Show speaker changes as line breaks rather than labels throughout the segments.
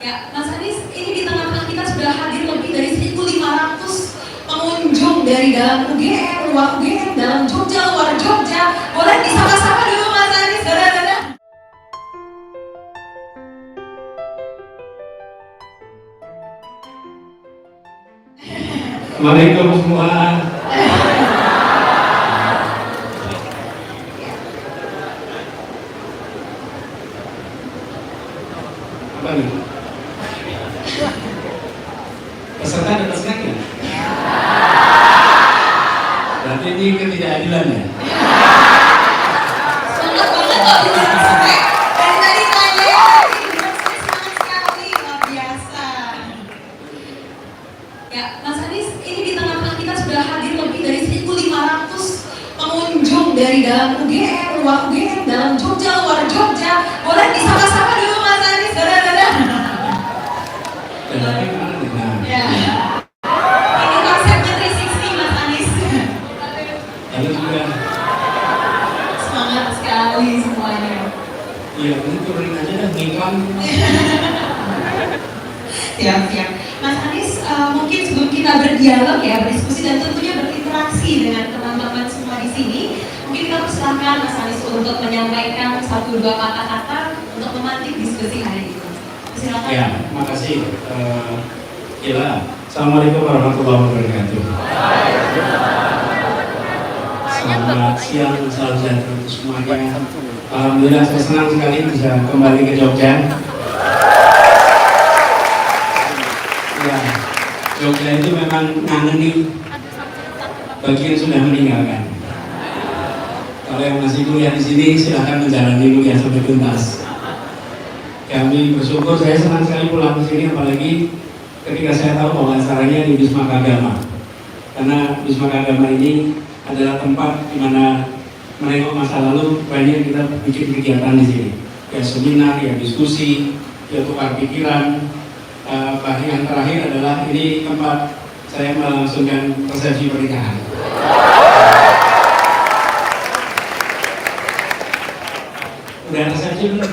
Ya, Mas Anies, ini di tengah-tengah kita sudah hadir lebih dari 1.500 pengunjung dari dalam UGM, luar UGM, dalam Jogja, luar Jogja. Boleh disapa-sapa dulu Mas Anies, dadah-dadah.
Assalamualaikum semua. Apa nih? Peserta dapat snack ya? Berarti ini ketidakadilan ya?
Semangat banget kok di dalam snack. Dari tadi tanya, semangat sekali, luar biasa. Ya, Mas Anies, ini di tengah-tengah kita sudah hadir lebih dari 1.500 pengunjung dari dalam UGM, luar UGM, dalam Jogja, luar Jogja. Boleh disapa-sapa dulu Mas Anies, dadah-dadah.
Dan tapi mana nih? Nah,
Ya. Ini konsepnya 360 Mas Anies.
lalu juga,
Semangat sekali semuanya.
iya ini turunin aja dah, ngiklan.
Siap-siap. Mas Anies, mungkin sebelum kita berdialog ya, berdiskusi dan tentunya berinteraksi dengan teman-teman semua di sini, mungkin kita persilahkan Mas Anies untuk menyampaikan 1-2 kata-kata untuk memantik diskusi hari ini. Silakan.
Ya, makasih. Gila. Assalamualaikum warahmatullahi wabarakatuh. Selamat siang, salam sejahtera untuk semuanya. Alhamdulillah saya senang sekali bisa kembali ke Jogja. Ya, Jogja itu memang ngangeni bagi yang sudah meninggalkan. Kalau yang masih kuliah di sini silahkan menjalani kuliah sampai tuntas. Kami bersyukur, saya senang sekali pulang ke sini, apalagi ketika saya tahu bahwa acaranya di Wisma Keagama. Karena Wisma Keagama ini adalah tempat di mana menengok masa lalu, banyak kita bikin kegiatan di sini. Ya seminar, ya diskusi, ya tukar pikiran. Bahkan yang terakhir adalah ini tempat saya melangsungkan resepsi pernikahan. Udah resepsi belum?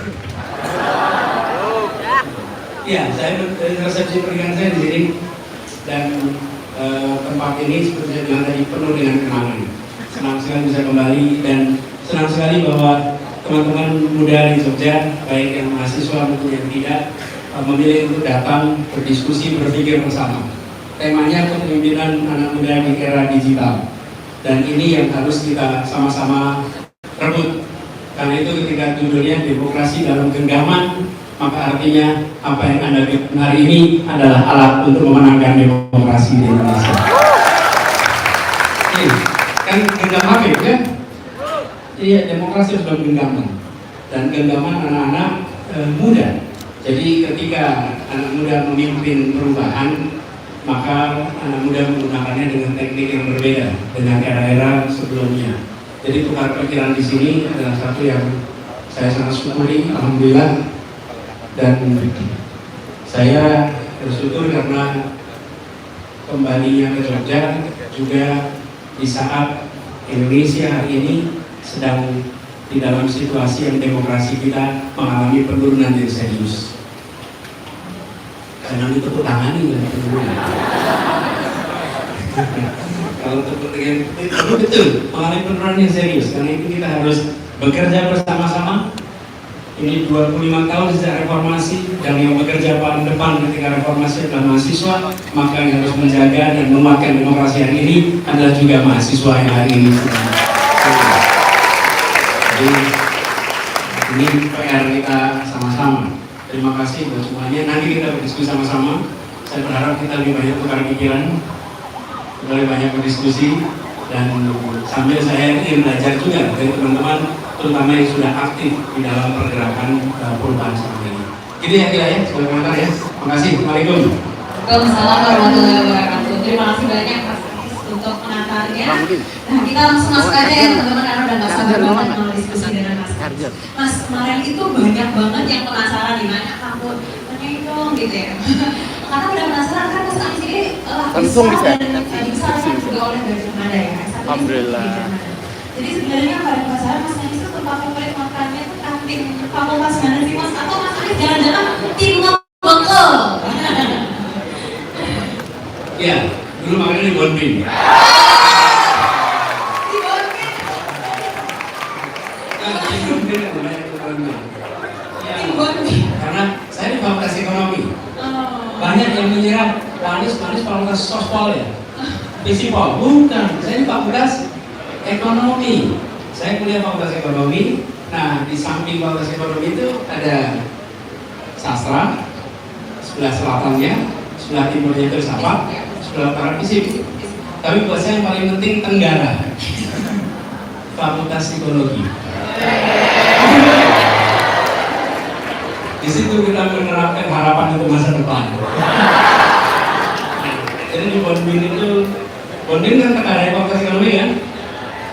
Iya, saya resepsi pernikahan saya di sini dan tempat ini seperti saya bilang tadi penuh dengan kenangan. Senang sekali bisa kembali dan senang sekali bahwa teman-teman muda di Jogja, baik yang mahasiswa maupun yang tidak, memilih untuk datang berdiskusi, berpikir bersama. Temanya kepemimpinan anak muda di era digital dan ini yang harus kita sama-sama rebut. Karena itu ketika judulnya demokrasi dalam genggaman, maka artinya apa yang Anda bikin hari ini adalah alat untuk memenangkan demokrasi di Indonesia. Ini kan genggaman kan? Iya, demokrasi harus dalam genggaman dan genggaman anak-anak muda. Jadi ketika anak muda memimpin perubahan, maka anak muda menggunakannya dengan teknik yang berbeda dengan era-era sebelumnya. Jadi tukar pikiran di sini adalah satu yang saya sangat syukuri, alhamdulillah. Dan saya bersyukur karena kembalinya ke Jogja juga di saat Indonesia hari ini sedang di dalam situasi yang demokrasi kita mengalami penurunan yang serius. Karena tepuk tangan ini kalau tepuk tangan itu betul mengalami penurunan yang serius. Karena itu kita harus bekerja bersama-sama. Ini 25 tahun sejak reformasi dan yang bekerja paling depan ketika reformasi adalah mahasiswa, maka yang harus menjaga dan menguatkan demokrasi hari ini adalah juga mahasiswa yang hari ini. Jadi ini PR kita sama-sama. Terima kasih buat semuanya. Nanti kita berdiskusi sama-sama. Saya berharap kita lebih banyak tukar pikiran, lebih banyak berdiskusi, dan sambil saya ingin belajar juga dari teman-teman, terutama yang sudah aktif di dalam pergerakan perubahan seperti ini. Gitu ya kira ya, sebagai komentar ya. Terima kasih. Assalamualaikum.
Waalaikumsalam warahmatullahi wabarakatuh. Terima kasih banyak Mas Anies untuk pengantarnya. Nah, kita langsung masuk aja ya teman-teman, karena udah nggak sabar banget mau diskusi dengan Mas Anies. Mas, kemarin itu banyak banget yang penasaran di mana kamu tanyain dong gitu ya. Karena udah penasaran kan Mas Anies ini
langsung bisa
dibesarkan juga oleh Gajah Mada ya.
Alhamdulillah.
Jadi sebenarnya pada pasaran Mas Anies itu tempat favorit makannya itu kantin Fakultas Mana sih Mas? Atau Mas Anies jangan-jangan tim bekal
Iya, dulu makanya di Bonbin. Karena saya di fakultas ekonomi. Banyak yang mengira Pak Anies fakultas sospol ya, fisipol. Bukan, saya di fakultas ekonomi. Saya kuliah fakultas ekonomi. Nah, di samping fakultas ekonomi itu ada sastra, sebelah selatannya, sebelah timurnya filsafat, sebelah utara fisip. Tapi buat saya yang paling penting Tenggara, fakultas psikologi. Di situ kita menerapkan harapan untuk masa depan. Jadi di Bonbin itu, Bonbin kan terkadang fakultas ekonomi kan.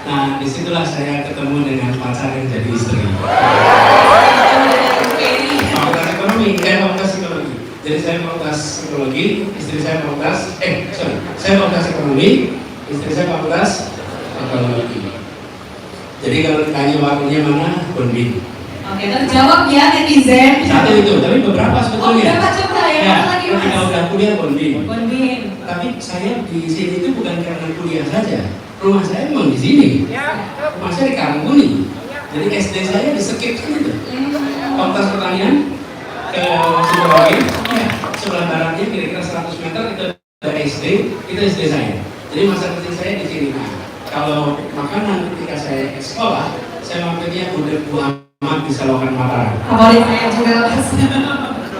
Nah, disitulah saya ketemu dengan pacar yang jadi istri. Fakultas ekonomi, saya fakultas psikologi. Jadi saya fakultas psikologi, istri saya saya fakultas ekonomi, istri saya fakultas ekonomi. Jadi kalau ditanya waktunya mana, Bonbin.
Oke, terjawab ya netizen.
Satu itu, tapi beberapa sebetulnya.
Berapa coba ya?
Ya,
Lagi mas.
ketika udah kuliah Bonbin.
Bonbin.
Tapi saya di sini itu bukan karena kuliah saja. Rumah saya memang di sini. Rumah saya di Karangkuni. Jadi SD saya di skip gitu. Fakultas Pertanian ke Sidoarjo. Ya, sebelah baratnya kira-kira 100 meter itu ada SD, itu SD saya. Jadi masa kecil saya di sini. Nah, kalau makanan ketika saya sekolah, saya mampirnya udah buah di Selokan Mataram.
Favorit saya juga mas.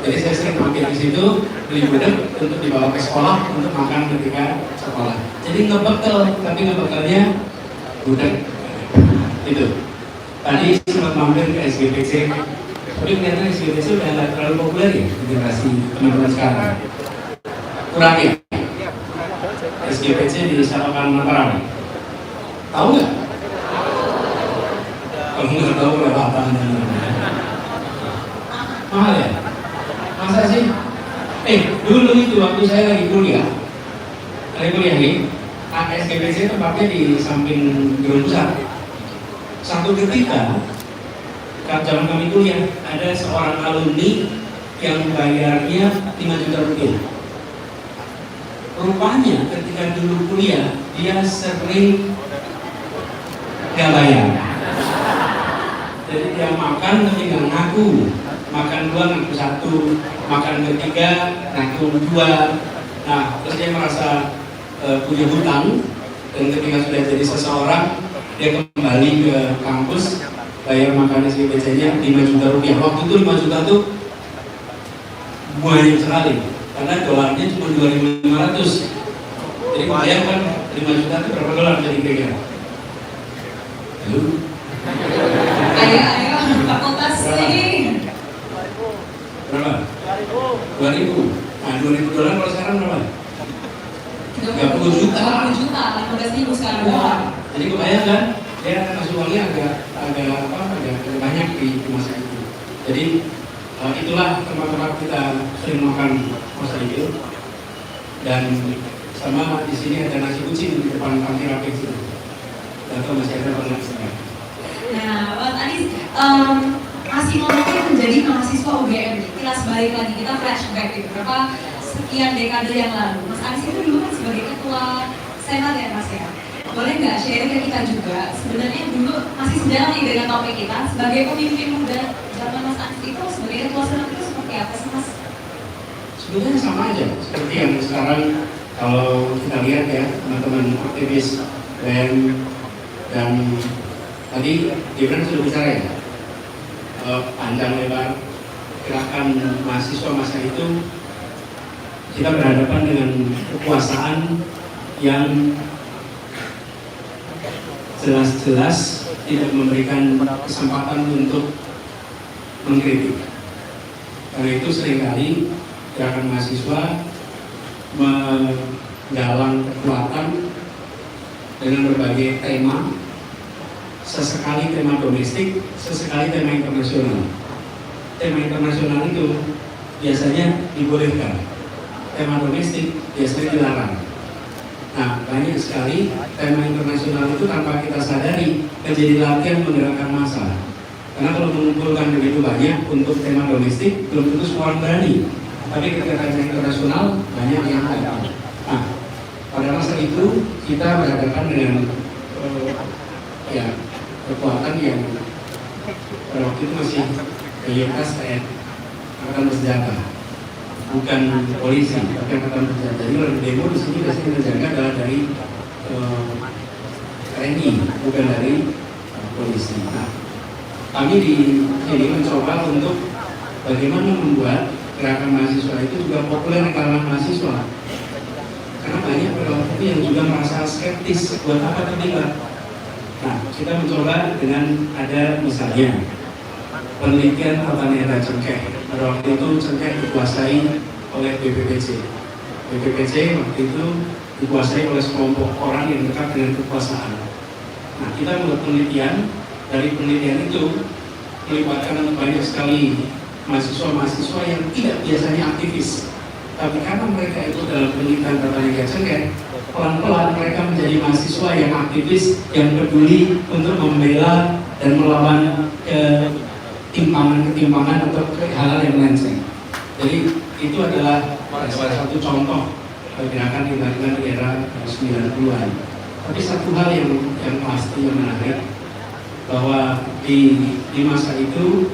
Jadi saya sering mampir di situ beli gudeg untuk dibawa ke sekolah untuk makan ketika sekolah. Jadi ngebekel, tapi ngebekelnya gudeg itu. Tadi sempat mampir ke SGPC, tapi ternyata SGPC udah nggak terlalu populer ya di generasi teman-teman sekarang. Kurang ya? SGPC di Selokan Mataram. Tahu nggak? Kamu nggak tahu berapa mahal ya? Masa sih? Dulu itu waktu saya lagi kuliah nih, SGPC tempatnya di samping gedung besar. Satu ketika, zaman kami kuliah, ada seorang alumni yang bayarnya 5 juta rupiah. Rupanya ketika dulu kuliah, dia sering nggak bayar. Jadi dia makan tapi nggak ngaku. Makan 2 ngaku 1, makan ketiga ngaku 2. Nah, terus dia merasa punya hutang, dan ketika sudah jadi seseorang, dia kembali ke kampus, bayar makan SGPC-nya 5 juta rupiah. Waktu itu 5 juta itu banyak sekali, karena dolarnya cuma 2.500. Jadi bayangkan 5 juta itu berapa dolar jadi kira-kira? Halo?
Ayo, fakultas ini.
Berapa? 2.000. Nah, 2.000 dolar kalau sekarang berapa? 30 juta.
30 juta, 15.000 sekarang.
Jadi kebayang kan, dia kasih uangnya agak banyak di masa itu. Jadi itulah tempat-tempat kita sering makan masa itu. Dan sama di sini ada nasi kucing di depan panti rapid itu. Atau masih ada apa enggak?
Nah, Mas Anies, masih ngomongnya menjadi mahasiswa UGM. Kilas balik lagi, kita flashback gitu. Berapa sekian dekade yang lalu. Mas Anies itu dulu kan sebagai ketua Senat ya Mas ya. Boleh nggak share ke kita juga, sebenarnya dulu masih sejalan nih dengan topik kita, sebagai pemimpin muda zaman Mas Anies itu sebagai ketua Senat itu seperti apa sih Mas?
Sebenarnya sama aja, seperti yang sekarang kalau kita lihat ya, teman-teman aktivis BEM dan tadi Gibran sudah bicara ya, panjang lebar gerakan mahasiswa masa itu, kita berhadapan dengan kekuasaan yang jelas-jelas tidak memberikan kesempatan untuk mengkritik. Karena itu seringkali gerakan mahasiswa menggalang kekuatan dengan berbagai tema, sesekali tema domestik, sesekali tema internasional. Tema internasional itu biasanya dibolehkan, tema domestik biasanya dilarang. Nah, banyak sekali tema internasional itu tanpa kita sadari menjadi latihan menggerakkan massa. Karena kalau mengumpulkan begitu banyak untuk tema domestik, belum tentu semua orang berani. Tapi ketika tema internasional, banyak yang ada. Nah, Pada masa itu kita berhadapan dengan ya kekuatan yang pada waktu itu masih mayoritas kayak angkatan bersenjata, bukan polisi, tapi angkatan bersenjata. Jadi kalau demo di sini biasanya menjaga adalah dari TNI, bukan dari polisi. Nah, kami di sini mencoba untuk bagaimana membuat gerakan mahasiswa itu juga populer di kalangan mahasiswa. Karena banyak pada waktu itu yang juga merasa skeptis, buat apa terlibat. Nah, kita mencoba dengan ada misalnya penelitian tata niaga cengkeh. Pada waktu itu cengkeh dikuasai oleh BPPC. BPPC waktu itu dikuasai oleh sekelompok orang yang dekat dengan kekuasaan. Nah, kita membuat penelitian. Dari penelitian itu melibatkan banyak sekali mahasiswa-mahasiswa yang tidak biasanya aktivis. Tapi karena mereka itu dalam penelitian tata niaga cengkeh, pelan-pelan mereka menjadi mahasiswa yang aktivis, yang peduli untuk membela dan melawan ketimpangan atau hal-hal yang melenceng. Jadi itu adalah salah satu contoh gerakan yang dilakukan di era 90-an. Tapi satu hal yang pasti yang menarik, bahwa di masa itu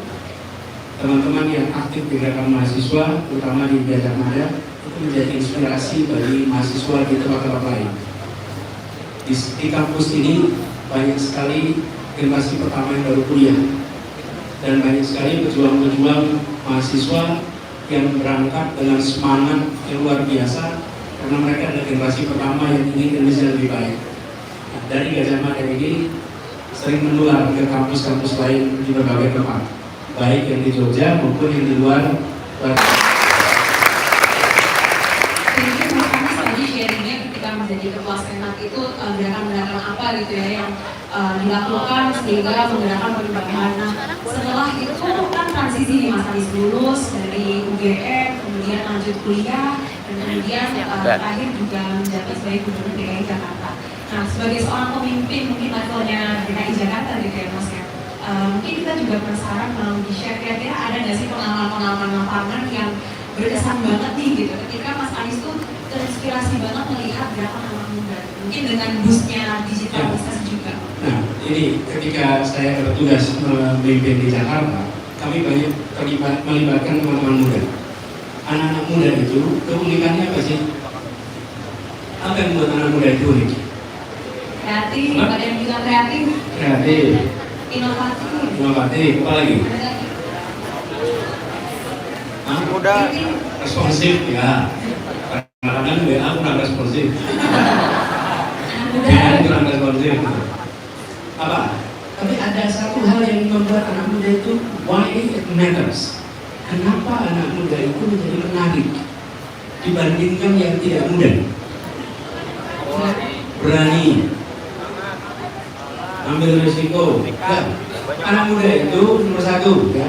teman-teman yang aktif di gerakan mahasiswa, terutama di Gajah Mada, itu menjadi inspirasi bagi mahasiswa di tempat-tempat lain. Di kampus ini banyak sekali generasi pertama yang baru kuliah, dan banyak sekali pejuang-pejuang mahasiswa yang berangkat dengan semangat yang luar biasa, karena mereka adalah generasi pertama yang ingin Indonesia lebih baik. Nah, dari Gajah Mada ini sering menular ke kampus-kampus lain di berbagai tempat, baik yang di Jogja maupun yang di luar.
Jadi Mas Anies tadi sharingnya ketika menjadi ketua senat itu gerakan-gerakan apa gitu ya yang dilakukan sehingga menggerakkan perubahan. Nah, setelah itu kan transisi di Mas Anies lulus dari UGM, kemudian lanjut kuliah, dan kemudian terakhir juga menjabat sebagai Gubernur DKI Jakarta. Nah, sebagai seorang pemimpin mungkin levelnya DKI Jakarta gitu ya Mas ya, mungkin kita juga penasaran mau di-share kira-kira ada nggak sih pengalaman-pengalaman lapangan yang berkesan banget nih gitu ketika Mas Anies tuh terinspirasi banget melihat gerakan anak muda, mungkin dengan boostnya digitalisasi juga.
Nah, ini ketika saya bertugas memimpin di Jakarta, kami banyak melibatkan teman-teman muda. Anak-anak muda itu keunikannya apa sih? Apa yang membuat anak muda itu unik?
Kreatif, ada yang bilang kreatif.
Kreatif.
Inovatif.
Inovatif, apa lagi?
Muda.
Responsif, ya. Kadang-kadang WA kurang responsif.
Muda.
Kurang responsif. Apa? Tapi ada satu hal yang membuat anak muda itu why it matters. Kenapa anak muda itu menjadi menarik dibandingkan yang tidak muda? Berani, ambil risiko. Ya. Anak muda itu nomor satu, ya,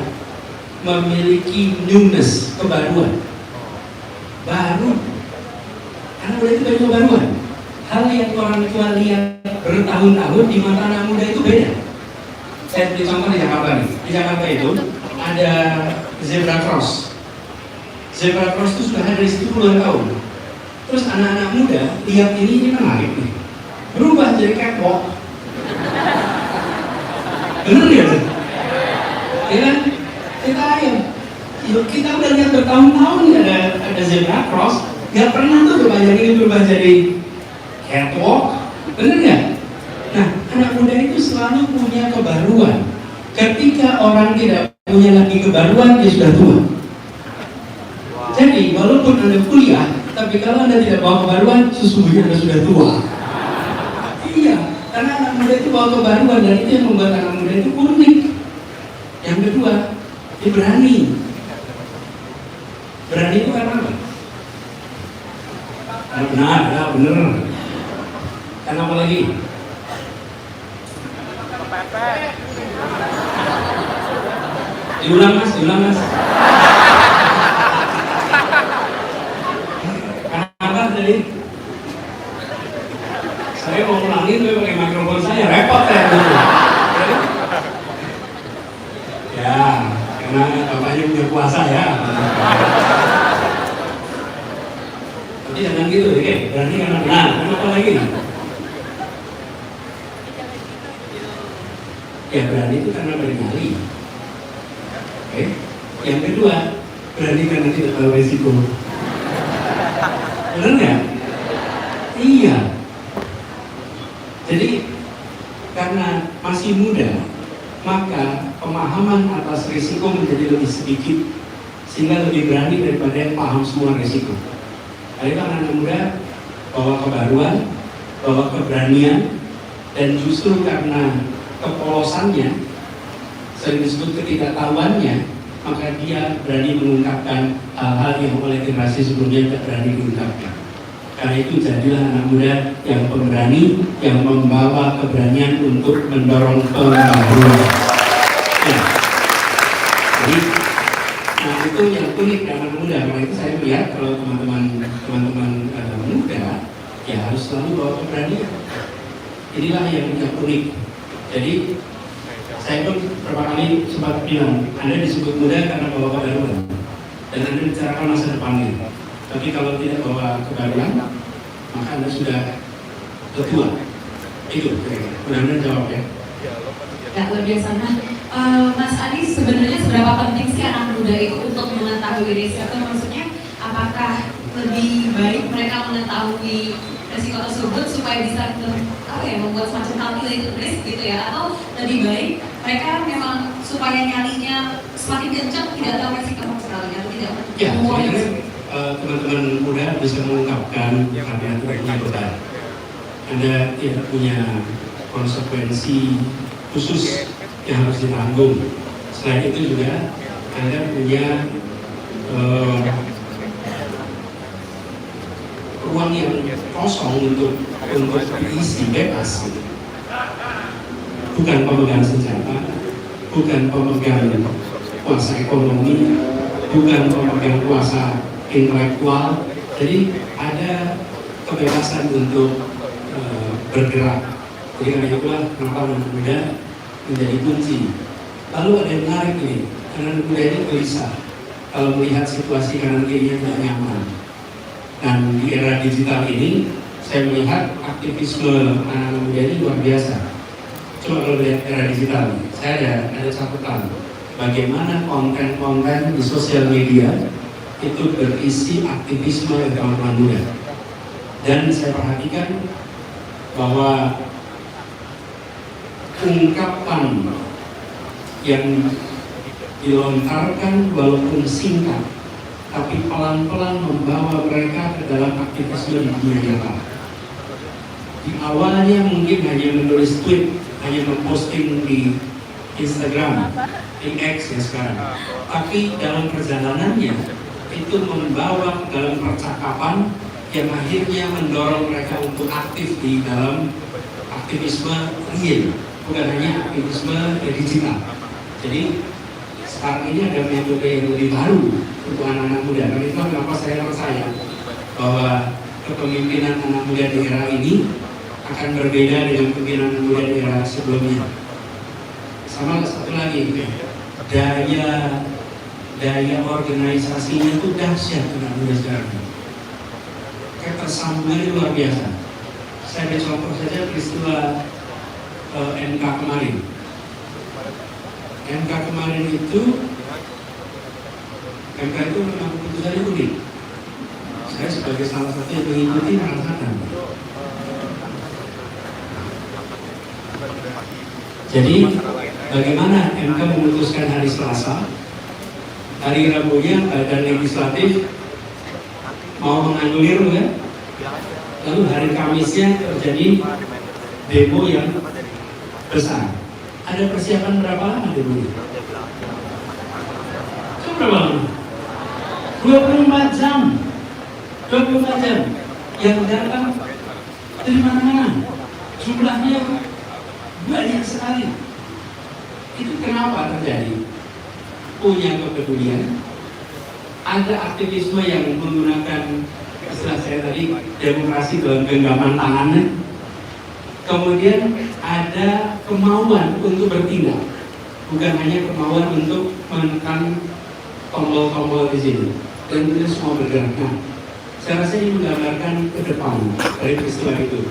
memiliki newness, kebaruan. Baru. Anak muda itu banyak kebaruan. Hal yang orang tua lihat bertahun-tahun di mata anak muda itu beda. Saya beri contoh di Jakarta nih. Di Jakarta itu ada zebra cross. Zebra cross itu sudah ada di situ puluhan tahun. Terus anak-anak muda lihat ini menarik nih, berubah jadi catwalk. Bener ya? Ya kan? Kita udah lihat bertahun-tahun nih ada zebra cross, nggak pernah tuh berubah jadi catwalk. Bener nggak? Nah, anak muda itu selalu punya kebaruan. Ketika orang tidak punya lagi kebaruan, dia sudah tua. Jadi, walaupun Anda kuliah, tapi kalau Anda tidak bawa kebaruan, sesungguhnya Anda sudah tua. Iya, karena anak muda itu bawa kebaruan, dan itu yang membuat anak muda itu unik. Yang kedua, dia berani. Berani itu karena apa? Benar, ya benar. Karena apa lagi? Diulang mas. Kenapa tadi? Saya mau ulangin, tapi pakai mikrofon saya repot ya dulu. Ya, karena bapaknya punya kuasa ya. Tapi jangan gitu, oke? berani karena benar. Kenapa lagi? Ya berani itu karena bernyali. Oke. Yang kedua, berani karena tidak tahu risiko. Benar nggak? Iya. Jadi karena masih muda, maka pemahaman atas risiko menjadi lebih sedikit, sehingga lebih berani daripada yang paham semua risiko. Ada anak muda bawa kebaruan, bawa keberanian, dan justru karena kepolosannya, sering disebut ketidaktahuannya, maka dia berani mengungkapkan hal-hal yang oleh generasi sebelumnya tidak berani diungkapkan. Karena itu jadilah anak muda yang pemberani, yang membawa keberanian untuk mendorong pembaruan. Ya. Jadi, nah itu yang unik dari anak muda. Karena itu saya melihat kalau teman-teman muda, ya harus selalu bawa keberanian. Inilah yang unik. Jadi saya pun beberapa kali sempat bilang, Anda disebut muda karena bawa kebaruan dan Anda bicarakan masa depannya. Tapi kalau tidak bawa kebaruan, maka Anda sudah tua. Itu, mudah-mudahan jawab ya.
Ya, luar biasa. Nah, Mas Adi, sebenarnya seberapa penting sih anak muda itu untuk mengetahui risiko? Maksudnya, apakah lebih baik mereka mengetahui risiko tersebut supaya bisa membuat semacam calculated risk gitu ya, atau lebih baik mereka memang supaya nyalinya semakin kencang tidak tahu risiko sama sekali atau tidak
ya, sebenarnya teman-teman muda bisa mengungkapkan karena punya beban. Anda tidak punya konsekuensi khusus yang harus ditanggung. Selain itu juga Anda punya ruang yang kosong untuk diisi bebas. Bukan pemegang senjata, bukan pemegang kuasa ekonomi, bukan pemegang kuasa intelektual. Jadi ada kebebasan untuk bergerak. Jadi karena itulah kenapa anak muda menjadi kunci. Lalu ada yang menarik nih, anak muda ini gelisah kalau melihat situasi kanan kirinya tidak nyaman. Dan di era digital ini, saya melihat aktivisme anak muda ini luar biasa. Coba kalau lihat era digital, saya ada catatan bagaimana konten-konten di sosial media itu berisi aktivisme dari kawan-kawan muda. Dan saya perhatikan bahwa ungkapan yang dilontarkan walaupun singkat, tapi pelan-pelan membawa mereka ke dalam aktivisme di dunia nyata. Di awalnya mungkin hanya menulis tweet, hanya memposting di Instagram, di X ya sekarang. Tapi dalam perjalanannya itu membawa ke dalam percakapan yang akhirnya mendorong mereka untuk aktif di dalam aktivisme real, bukan hanya aktivisme digital. Jadi sekarang ini ada metode yang lebih baru untuk anak-anak muda. Dan itu kenapa saya percaya bahwa kepemimpinan anak muda di era ini akan berbeda dengan kepemimpinan anak muda di era sebelumnya. Sama satu lagi, daya organisasinya itu dahsyat anak muda sekarang. Ketersambungannya luar biasa. Saya ambil contoh saja peristiwa MK kemarin. MK kemarin itu memang keputusannya unik. Saya sebagai salah satu yang mengikuti merasakan. Jadi bagaimana MK memutuskan hari Selasa, hari Rabunya Badan Legislatif mau menganulir ya, lalu hari Kamisnya terjadi demo yang besar. Ada persiapan berapa lama demo ini? Berapa lama? 24 jam. 24 jam. Yang datang dari mana-mana. Jumlahnya banyak sekali. Itu kenapa terjadi? Punya kepedulian. Ada aktivisme yang menggunakan istilah saya tadi, demokrasi dalam genggaman tangannya. Kemudian ada kemauan untuk bertindak, bukan hanya kemauan untuk menekan tombol-tombol di sini. Dan itu semua bergerak. Nah, Saya rasa ini menggambarkan ke depan dari peristiwa itu,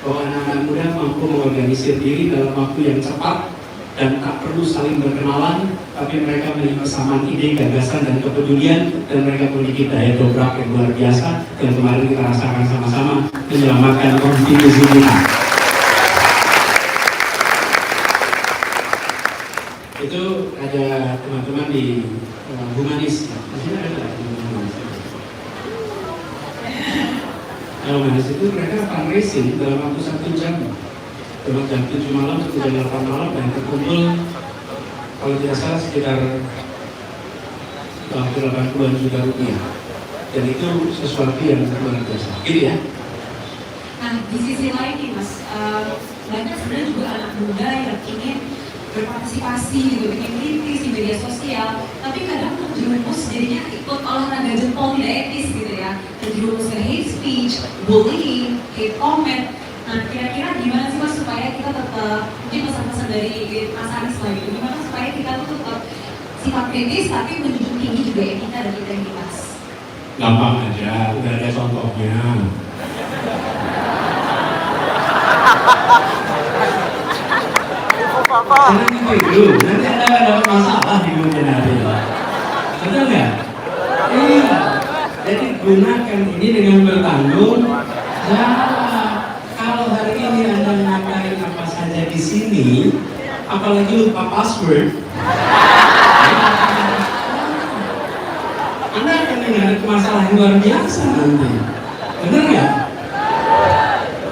bahwa anak-anak muda mampu mengorganisir diri dalam waktu yang cepat dan tak perlu saling berkenalan, tapi mereka memiliki kesamaan ide, gagasan, dan kepedulian, dan mereka memiliki daya dobrak yang luar biasa yang kemarin kita rasakan sama-sama menyelamatkan konstitusi kita. Itu ada teman-teman di humanis. Di sini ada nggak humanis? Humanis itu mereka fundraising dalam waktu 1 jam. Dalam jam 7 malam sampai jam 8 malam dan terkumpul kalau tidak salah sekitar 80-an juta rupiah. Dan itu sesuatu yang luar biasa. Gitu ya.
Nah, di sisi lain nih Mas, banyak sebenarnya juga anak muda yang ingin berpartisipasi gitu, bikin kritis di media sosial, tapi kadang terjerumus jadinya ikut olahraga jempol tidak etis gitu ya, terjerumus ke hate speech, bullying, hate comment. Nah, kira-kira gimana sih Mas supaya kita tetap, mungkin pesan-pesan dari Mas Aris lah gitu, gimana supaya kita tuh tetap sifat kritis tapi menunjuk tinggi juga ya kita dan integritas?
Gampang aja, udah ada contohnya. Jangan gitu, nanti Anda akan dapat masalah di kemudian hari. Betul nggak? Iya. Jadi gunakan ini dengan bertanggung jawab. Kalau hari ini Anda mengatakan apa saja di sini, apalagi lupa password, Anda akan menghadapi masalah yang luar biasa nanti. Benar nggak?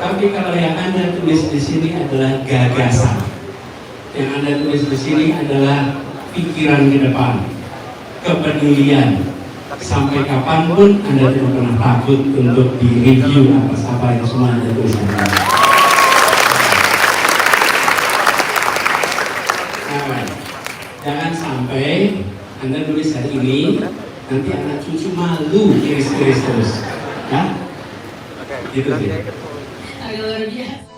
Tapi kalau yang Anda tulis di sini adalah gagasan, yang Anda tulis di sini adalah pikiran ke depan, kepedulian, sampai kapanpun Anda tidak pernah takut untuk direview apa yang semua Anda tuliskan. Nah, jangan sampai Anda tulis hari ini, nanti anak cucu malu iris-iris terus, ya? Gitu sih.
Agak luar biasa.